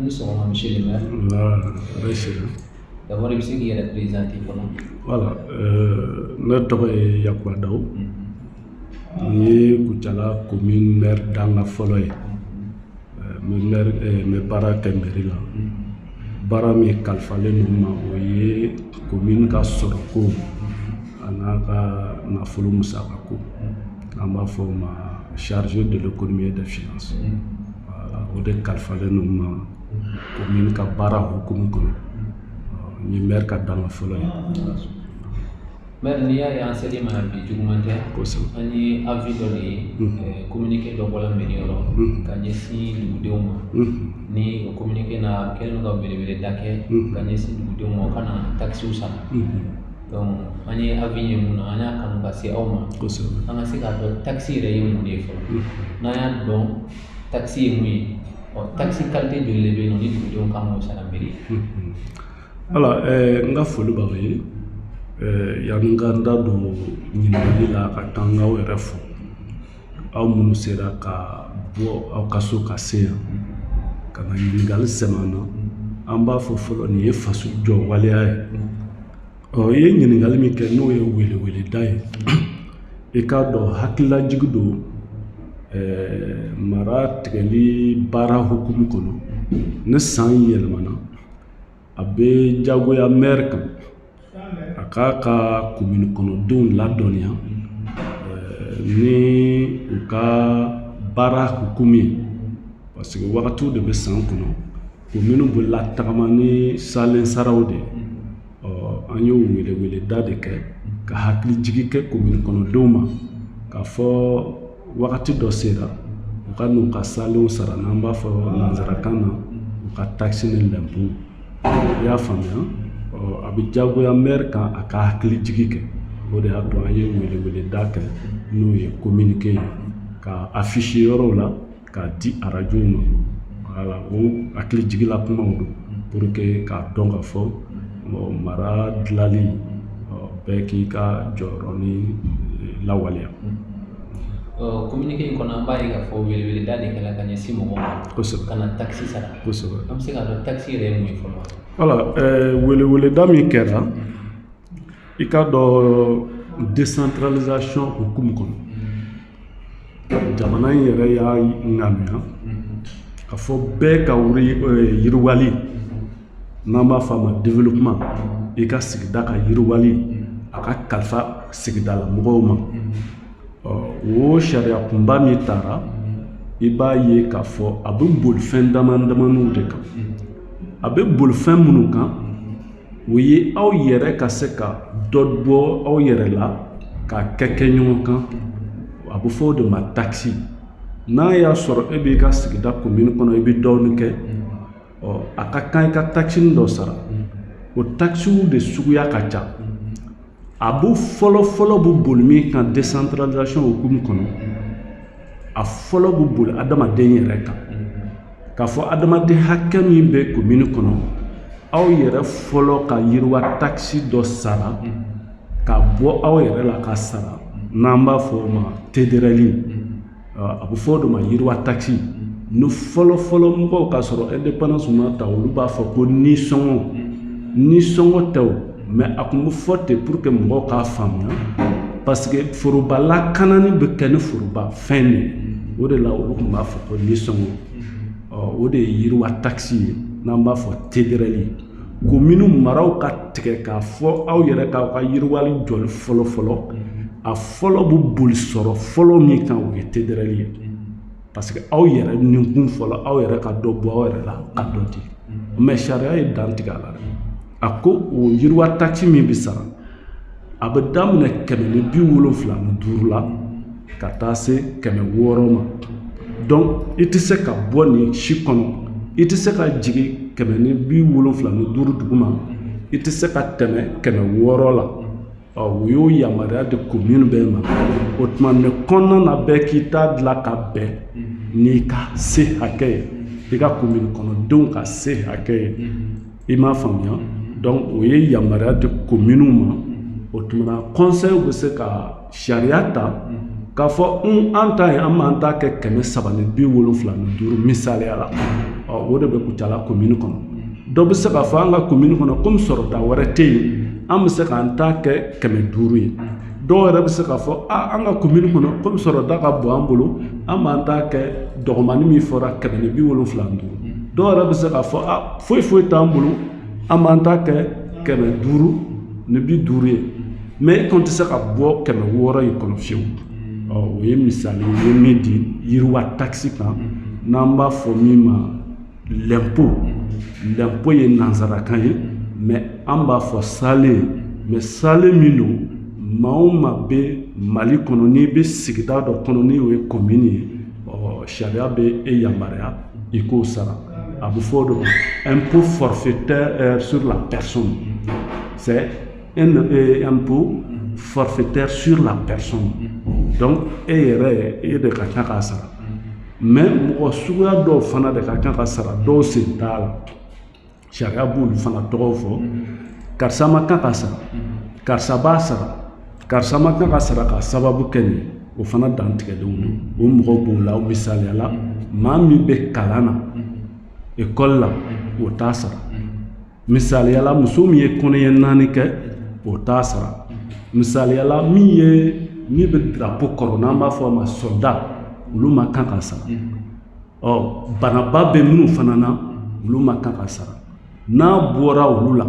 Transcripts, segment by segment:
Nous sommes monsieur le maire. D'abord, il s'agit de présenter comment. Voilà, notre Yakwadaou, ni Koutiala commune maire dans la forêt. Mes parents Kemberila. Barami Kalfale Nouma, voyez, commune Kassoroko, Anaka Nafolo Moussakako, en forme chargé de l'économie et des finances. Voilà, au de Kalfale Nouma, commune Kabara Hukumkono. Ni maire ka dans la forêt. Maire ni ya enseignement bi jugumante ani avis donné communiquer do wala menioro kanye si dugudewma ni communiquer na kelen ga bele dake kanye si dugudewma kana taxi usana donc ani avis yemuna anya kanu ka si awma anga si ka do taxi re yemune fo na ya don taxi yemui o taxi qualité de lebe no ni dugudewma kamo sana meri. Alors, nga folo bawe ya nganda do nyimali la ka tanga o refu aw munu sera ka bo aw kaso ka se kana nyingal semana amba fo folo ni fasu jo wale ay o ye nyingal mi ke no ye wele dai e ka do hakila jigdo mara tigeli bara hukum kono ne san yelmana abe jagoya maire kan akaka commune kono don la donia ni uka bara hukumi parce que wakati de be san kono commune bu la tagamani salen sarawde anyo wele dade ke ka hakli jigi ke commune kono doma ka fo wakati do sera uka no ka salen sara namba fo nanzara kana uka taxi ne lampu ya famia abi jago ya maire kan aka hakli jigi ke o de hado aye wele dake no ye communiquer ka afficher yoro la ka di radio ma wala o hakli jigi la kuma do pour que ka donga fo mara dlali beki ka joroni la walia communiquer kono mbari ga fo wele dade kala kanya simo mo kana taxi sara am se ga do taxi re mo fo voilà wele dami kera ika do décentralisation hukum kono jamana yere ya ngamia ka fo be ka wuri yirwali nama fama développement ika sigida ka yirwali aka kalfa sigida la mugoma o sharia kumba mi tara iba ye ka fo abu bol fen damandamanu de kan abe bol fen munu kan oui aw yere ka se ka dodbo aw yere la ka keke nyon kan abu fo de ma taxi na ya soro ebe ka sigida commune kono ebe don ke aka kan ka taxi ndo sara o taxi de suguya ka cha abu folo bu bolmi kan décentralisation hukum kono a folo bu bol adama den yere kan ka fo adama de hakami be commune kono aw yere folo ka yirwa taxi do sara ka bo aw yere la ka sara namba fo ma tederali abu fo do ma yirwa taxi no folo mo ka soro indépendance ma tawlu ba fo ko ni songo taw mais akum forte pour que mo ka famia parce que furuba la kanani be ken furuba fenni o de la o ko ma fo ko ni songo o de yirwa taxi namba fo tederali commune maraw ka tege ka fo aw yere ka yirwali jol folo a folo bu bul soro folo mi kan o tederali parce que aw yere ninkun folo aw yere ka do bo aw yere la ka do di mais sharia e dantigala ako o yirwa taxi mi bisara abadam na kemene bi wolofla no durla kata se keme woroma donc itise ka boni shikono itise ka jigi kemene bi wolofla no duru duguma itise ka teme keme worola o yo yamara de commune bema otman ne konna na be kita dla ka be ni ka se hakay diga commune kono donc ka se hakay ima famia donc oui yamara de commune ma otmana conseil be se ka shariata ka fo anta ke keme sabane bi wolofla no duru misale ala o de bɛ Kucala commune kɔnɔ dɔ bɛ se k'a fɔ an ka commune kɔnɔ comme sɔrɔta wɛrɛ tɛ yen an bɛ se k'an ta kɛ 500 ye dɔw yɛrɛ bɛ se k'a fɔ an ka commune kɔnɔ comme sɔrɔta ka bon an bolo an b'an ta kɛ dɔgɔmani min fɔra 175 dɔw yɛrɛ bɛ se k'a fɔ foyi t'an bolo an b'an ta kɛ 550 ye mais e tɛ se ka bɔ 600 in kɔnɔ fiyewu o ye misali ye min di yiriwa taxe kan n'an b'a fɔ min ma l'impôt ye nanzarakan ye mais an b'a fɔ sale mais sale min don maa o maa bɛ Mali kɔnɔ n'i bɛ sigida dɔ kɔnɔ n'i ye commune ye sariya bɛ e yamaruya i k'o sara a bɛ fɔ o de ma impôt forfaitaire sur la personne c'est un impôt forfaitaire sur la personne donc e yɛrɛ e de ka kan k'a sara mais mɔgɔ suguya dɔw fana de ka kan ka sara dɔw sen t'a la sariya b'olu fana tɔgɔ fɔ karisa ma kan ka sara karisa b'a sara karisa ma kan ka sara ka sababu kɛ nin o fana dantigɛlenw don o mɔgɔw b'o la o misaliyala maa min bɛ kalan na école la o t'a sara misaliyala muso min ye kɔnɔɲɛ 4 kɛ o t'a sara misaliyala min bɛ drapeau kɔrɔ n'an b'a fɔ a ma soldat olu ma kan ka sara banaba bɛ minnu fana na olu ma kan ka sara n'a bɔra olu la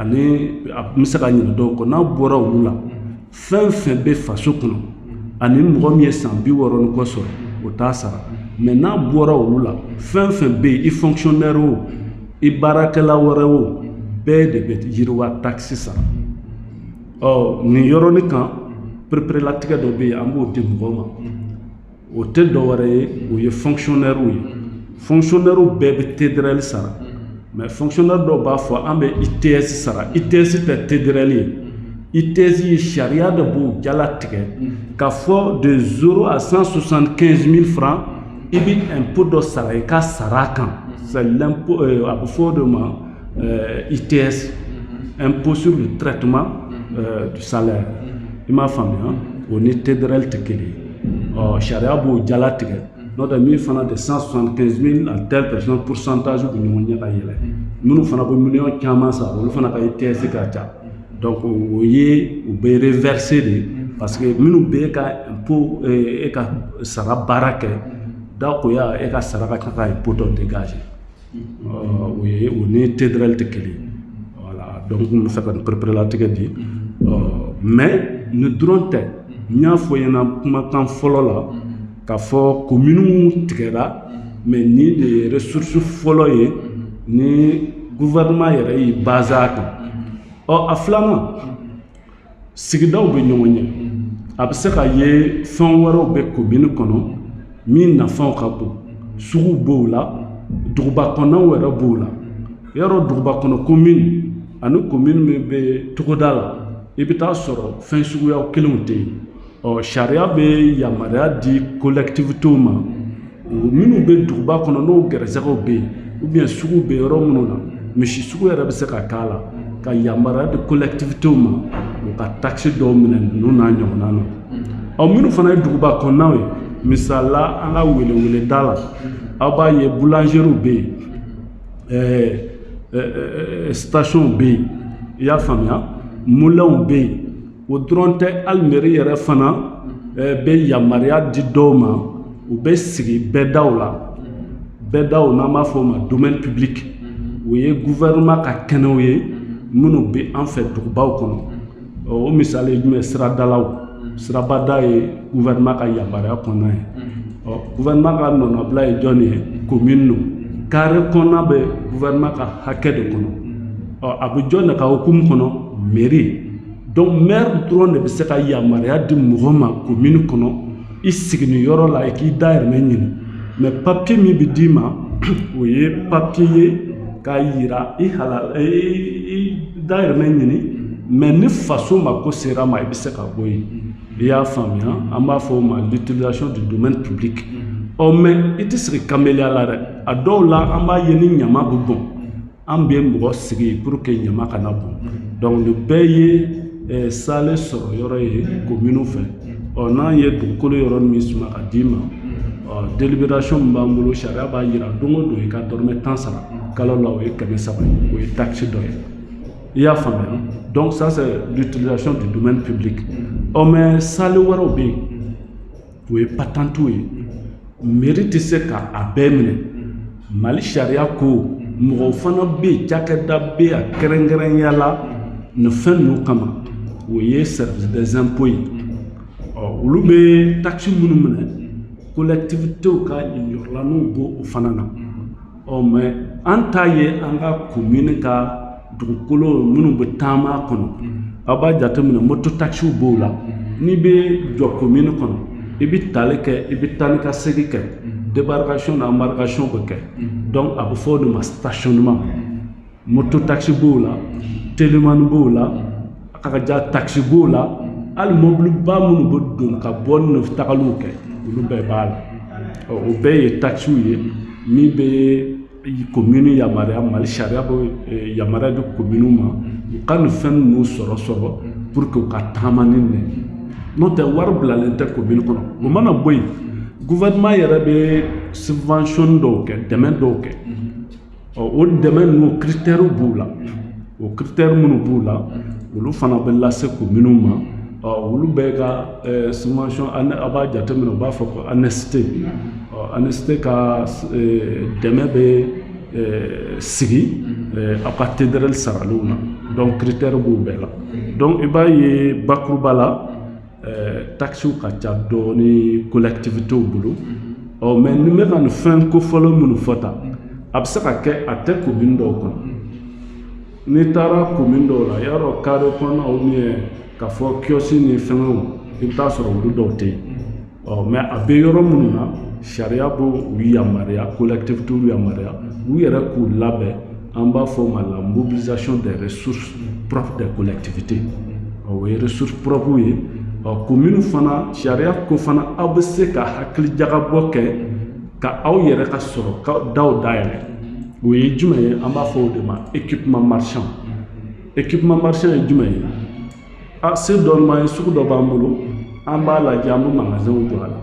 ani n bɛ se ka ɲinɛ dɔw kɔ n'a bɔra olu la fɛn fɛn bɛ faso kɔnɔ ani mɔgɔ min ye san 60 ni kɔ sɔrɔ o t'a sara mais n'a bɔra olu la fɛn fɛn bɛ yen i fonctionnaire o i baarakɛla wɛrɛ o bɛɛ de bɛ yiriwa taxe sara nin yɔrɔnin kan pereperelatigɛ dɔ bɛ yen an b'o di mɔgɔw ma o tɛ dɔwɛrɛ ye o ye fonctionnaire ye fonctionnaire bɛɛ bɛ TDRL sara mais fonctionnaire dɔw b'a fɔ an bɛ ITS sara ITS tɛ TDRL ye ITS ye sariya de b'o jalatigɛ k'a fɔ de 0 à 175 000 francs i bɛ impôt dɔ sara i ka sara kan c'est l'impôt a bɛ fɔ o de ma ITS impôt sur le traitement du salaire i m'a faamuya o ni TDRL tɛ kelen ye sariya b'o jalatigɛ n'o tɛ min fana de 175 000 à telle personne pourcentage bɛ ɲɔgɔn ɲɛ ka yɛlɛ minnu fana bɛ miliyɔn caman sara olu fana ka ITS ka ca donc o ye u bɛ reverser de parce que minnu bɛ e ka impôt e ka sara baara kɛ dakoya e ka sara ka kan ka impôt dɔ dégager o ye o ni TDRL tɛ kelen ye voilà donc n bɛ fɛ ka nin pereperelatigɛ di mais nin dɔrɔn tɛ n y'a fɔ ɲɛna kumakan fɔlɔ la k'a fɔ commune tigɛra mais ni de ye ressource fɔlɔ ye ni gouvernement yɛrɛ y'i basé a kan a filanan sigidaw bɛ ɲɔgɔn ɲɛ a bɛ se ka ye fɛn wɛrɛw bɛ commune kɔnɔ min nafaw ka bon sugu b'o la duguba kɔnɔnaw yɛrɛ b'o la yɔrɔ duguba kɔnɔ commune ani commune min bɛ togoda la i bɛ taa sɔrɔ fɛn suguyaw kelenw tɛ yen sariya bɛ yamaruya di collectivitéw ma minnu bɛ duguba kɔnɔ n'o gɛrɛsɛgɛw bɛ yen ou bien sugu bɛ yɔrɔ minnu na misi sugu yɛrɛ bɛ se ka k'a la ka yamaruya di collectivitéw ma u ka taxe dɔw minɛ ninnu n'a ɲɔgɔnna na minnu fana ye duguba kɔnɔnaw ye misala an ka weleweleda la aw b'a ye boulangeries bɛ yen station bɛ yen i y'a faamuya moulins bɛ yen o dɔrɔn tɛ hali mairie yɛrɛ fana bɛ yamaruya di dɔw ma u bɛ sigi bɛɛdaw la bɛɛdaw n'an b'a fɔ o ma domaine public o ye gouvernement ka kɛnɛw ye minnu bɛ an fɛ dugubaw kɔnɔ o misali ye jumɛn siradalaw sirabada ye gouvernement ka yamaruya kɔnɔna ye gouvernement ka nɔnabila ye jɔn ye commune no carré kɔnɔna bɛ gouvernement ka hakɛ de kɔnɔ a bɛ jɔn de ka hukumu kɔnɔ mairie donc maire dɔrɔn de bɛ se ka yamaruya di mɔgɔ ma commune kɔnɔ i sigi nin yɔrɔ la i k'i dayirimɛ ɲini mais papier min bɛ d'i ma o ye papier ye k'a yira i dayirimɛ ɲini mais ni faso mako sera ma i bɛ se ka bɔ yen i y'a faamuya an b'a fɔ o ma l'utilisation du domaine public mais i tɛ sigi kameliya la dɛ a dɔw la an b'a ye ni ɲama bɛ bɔn an bɛ mɔgɔ sigi pour que ɲama kana bɔn donc nin bɛɛ ye sale sɔrɔ yɔrɔ ye commune fɛ n'an ye dugukolo yɔrɔ min suma ka d'i ma délibération min b'an bolo sariya b'a yira don o don i ka dɔrɔmɛ 10 sara kalo la o ye 300 ye o ye taxe dɔ ye i y'a faamuya donc ça c'est l'utilisation du domaine public mais sali wɛrɛw bɛ yen o ye patantiw ye mairie tɛ se ka a bɛɛ minɛ Mali sariya ko mɔgɔw fana bɛ yen cakɛda bɛ yen a kɛrɛnkɛrɛnya la nin fɛn ninnu kama o ye service des impôts ye olu bɛ taxe minnu minɛ collectivités ka ɲɔgɔnlaninw b'o o fana na mais an t'a ye an ka commune ka dugukolo minnu bɛ taama kɔnɔ a b'a jateminɛ moto taxiw b'o la n'i bɛ jɔ commune kɔnɔ i bɛ tali kɛ i bɛ taa ni ka segin kɛ débarcation na embarcation bɛ kɛ donc a bɛ fɔ o de ma stationnement moto taxi b'o la télémani b'o la akaja taxi b'o la hali mobili ba minnu bɛ don ka bɔ ni tagaliw kɛ olu bɛɛ b'a la o bɛɛ ye taxiw ye min bɛ commune yamaruya Mali sariya bɛ yamaruya di commune ma u ka nin fɛn ninnu sɔrɔ pour que u ka taama ni nin n'o tɛ wari bilalen tɛ commune kɔnɔ o mana bɔ yen gouvernement yɛrɛ bɛ subvention dɔw kɛ dɛmɛ dɔw kɛ o dɛmɛ ninnu critères b'u la o critères minnu b'u la olu fana bɛ lase commune ma olu bɛɛ ka subvention a b'a jateminɛ u b'a fɔ ko ANST ka dɛmɛ bɛ sigi a ka TDRL saraliw na donc critères b'u bɛɛ la donc i b'a ye bakuruba la taxiw ka ca dɔɔni collectivitéw bolo mais ni bɛ ka nin fɛn kofɔlɔ minnu fɔ tan a bɛ se ka kɛ a tɛ commune dɔw kɔnɔ n'i taara commune dɔw la yarɔ carré kɔnɔ ou bien k'a fɔ kiosque ni fɛngɛw i bɛ taa sɔrɔ olu dɔw tɛ yen mais a bɛ yɔrɔ minnu na sariya b'u yamaruya collectivitéw yamaruya u yɛrɛ k'u labɛn an b'a fɔ o ma la mobilisation des ressources propres des collectivités o ye ressources propres ye commune fana sariya ko fana aw bɛ se ka hakilijagabɔ kɛ ka aw yɛrɛ ka sɔrɔ ka daw dayɛlɛ o ye jumɛn ye an b'a fɔ o de ma équipement marchand ye jumɛn ye se dɔ ma ye sugu dɔ b'an bolo an b'a lajɛ an bɛ magasinw jɔ a la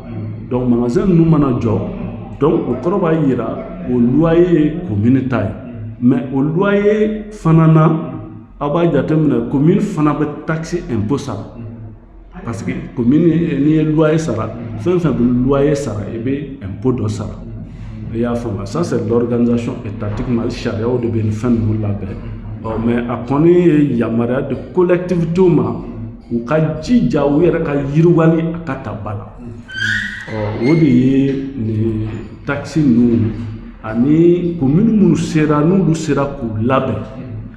donc magasin ninnu mana jɔ donc o kɔrɔ b'a yira o loyer ye commune ta ye mais o loyer fana na a b'a jateminɛ commune fana bɛ taxe impôt sara parce que commune n'i ye loyer sara fɛn fɛn bɛ loyer sara i bɛ impôt dɔ sara i y'a faamuya ça c'est l'organisation étatique Mali sariyaw de bɛ nin fɛn ninnu labɛn mais a kɔni ye yamaruya di collectivitéw ma u ka jija u yɛrɛ ka yiriwali a ka ta ba la o de ye nin taxe ninnu ani commune minnu sera n'olu sera k'u labɛn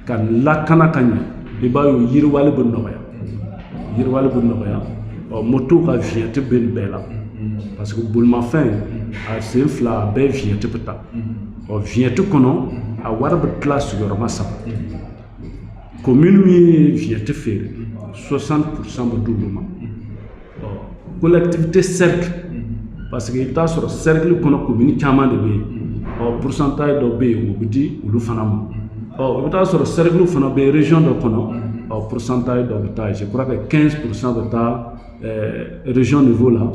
ka lakana ka ɲɛ i b'a ye yiriwali bɛ nɔgɔya moto ka vignette bɛ nin bɛɛ la parce que bolimafɛn a sen fila a bɛɛ vignette bɛ ta vignette kɔnɔ a wari bɛ tila sigiyɔrɔma 3 commune min ye vignette feere 60% bɛ d'olu ma collectivité cercle parce que i bɛ taa sɔrɔ cercle kɔnɔ commune caman de bɛ yen pourcentage dɔ bɛ yen o bɛ di olu fana ma i bɛ taa sɔrɔ cercle fana bɛ yen région dɔ kɔnɔ pourcentage dɔ bɛ taa je crois que 15% bɛ taa région niveau la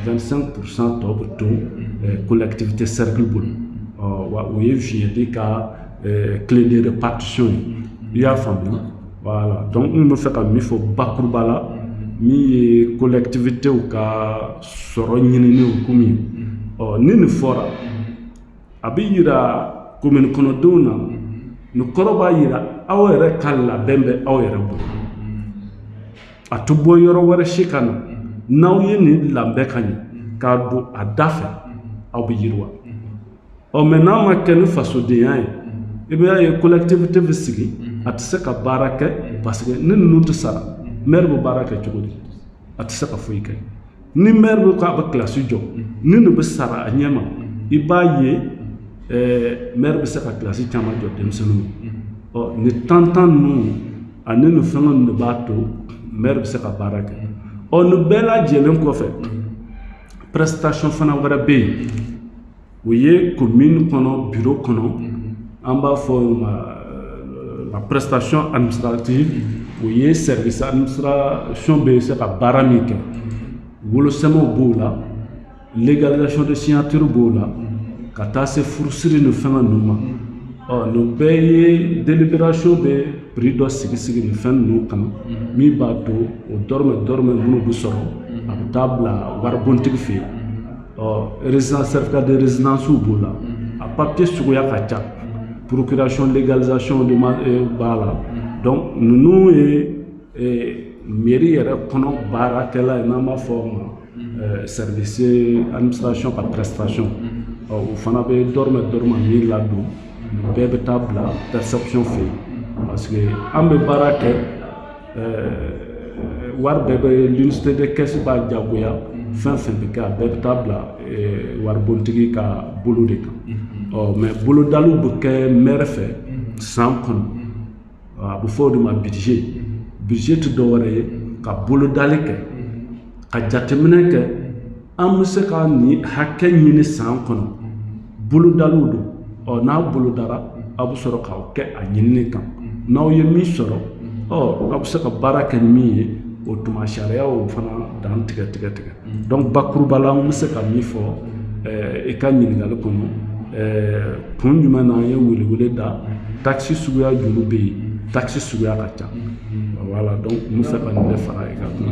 25% tɔ bɛ to collectivité cercle bolo o ye vignette ka clé de répartition ye i y'a faamuya voilà donc n bɛ fɛ ka min fɔ bakuruba la min ye collectivitéw ka sɔrɔ ɲinini hukumu ye ni nin fɔra a bɛ yira commune kɔnɔdenw na nin kɔrɔ b'a yira aw yɛrɛ ka labɛn bɛ aw yɛrɛ bolo a tɛ bɔ yɔrɔ wɛrɛ si ka na n'aw ye nin labɛn ka ɲɛ k'a don a da fɛ aw bɛ yiriwa mais n'a ma kɛ ni fasodenya ye i b'a ye collectivité bɛ sigi a tɛ se ka baara kɛ parce que ni ninnu tɛ sara maire bɛ baara kɛ cogo di a tɛ se ka foyi kɛ ni maire bɛ k'a bɛ kilasi jɔ ni nin bɛ sara a ɲɛ ma i b'a ye maire bɛ se ka kilasi caman jɔ denmisɛnninw ye nin tantan ninnu ani nin fɛngɛ ninnu de b'a to maire bɛ se ka baara kɛ nin bɛɛ lajɛlen kɔfɛ prestation fana wɛrɛ bɛ yen o ye commune kɔnɔ bureau kɔnɔ an b'a fɔ la prestation administrative o ye service administration bɛ se ka baara min kɛ wolosɛmɛw b'o la légalisation de signature b'o la ka taa se furusiri ni fɛngɛ ninnu ma nin bɛɛ ye délibération bɛ prix dɔ sigi nin fɛn ninnu kan min b'a to o dɔrɔmɛ minnu bɛ sɔrɔ a bɛ taa bila waribontigi fɛ yen résidence certificat de résidence b'o la a papier suguya ka ca procuration légalisation de b'a la donc ninnu ye mairie yɛrɛ kɔnɔ baarakɛla ye n'an b'a fɔ o ma service administration par prestation o fana bɛ dɔrɔmɛ min ladon nin bɛɛ bɛ taa bila perception fɛ yen parce que an bɛ baara kɛ wari bɛɛ bɛ l'unité de caisse b'a jagoya fɛn bɛ kɛ a bɛɛ bɛ taa bila waribontigi ka bolo de kan mais bolodaliw bɛ kɛ maire fɛ san kɔnɔ a bɛ fɔ o de ma budget tɛ dɔwɛrɛ ye ka bolodali kɛ ka jateminɛ kɛ an bɛ se ka nin hakɛ ɲini san kɔnɔ bolodaliw don n'a bolodara a bɛ sɔrɔ k'aw kɛ a ɲinini kan n'aw ye min sɔrɔ aw bɛ se ka baara kɛ ni min ye o tuma sariyaw fana dan tigɛ donc bakuruba la an bɛ se ka min fɔ i ka ɲininkali kɔnɔ kun jumɛn na an ye welewele da taxe suguya joli bɛ yen taxe suguya ka ca voilà donc n bɛ fɛ ka nin de fara i ka kuma